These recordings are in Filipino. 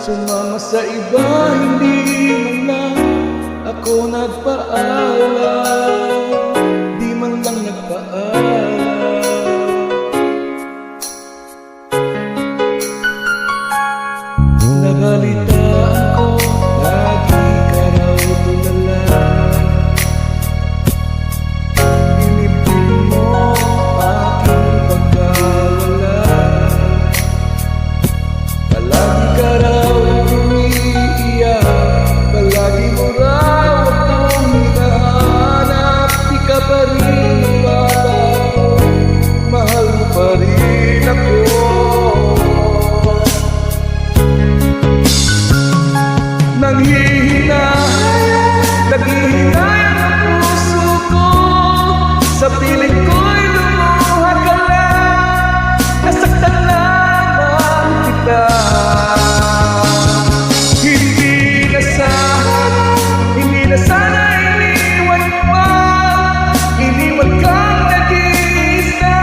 Sumama sa iba, hindi man lang ako nagpaalam, di man lang nagpaalam. Nabalitaan ko, lagi ka raw tulala. Inibig mo aking pagkawala. Palagi ka raw umiiyak, palagi mo raw akong hinahanap. Di ka pa rin nagbabago, mahal mo pa rin ako. Naghihinayang ang puso ko, sa piling ko'y lumuha ka lang. Nasaktan lamang kita. Hindi na sana iniwan pa, iniwan kang nag-iisa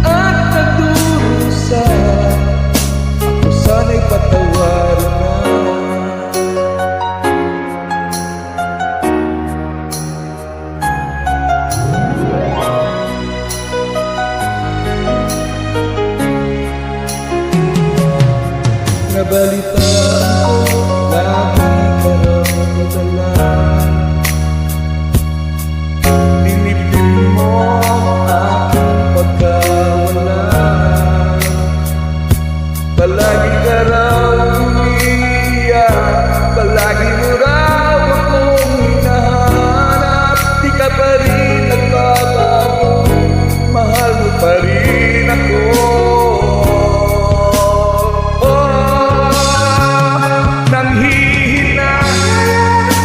at nagdurusa. Ako sana'y patawarin na. Nabalitaan ko, lagi ka raw tulala. Dinibdib mo aking pagkawala. Palagi ka raw umiiyak, palagi mo raw akong hinahanap. Di ka pa rin nagbabago, mahal mo pa rin ako.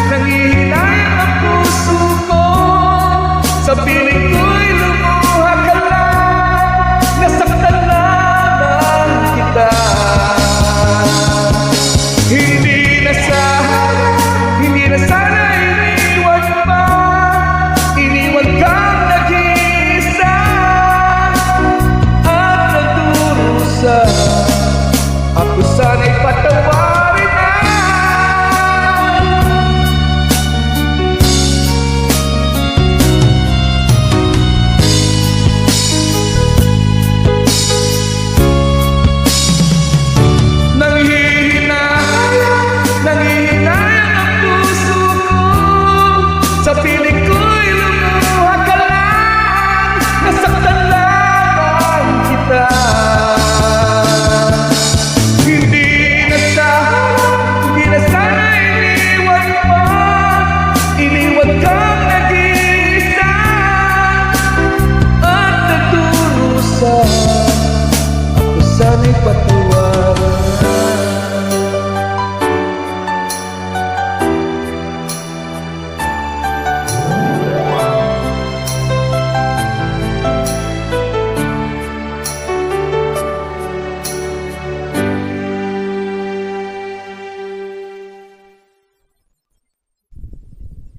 Nanghihinayang ang puso ko, sa piling ko'y lumuha ka lang. Nasaktan lamang kita. Hindi na sana iniwan pa, iniwan kang nag-iisa at nagdurusa. Ako sana'y patawarin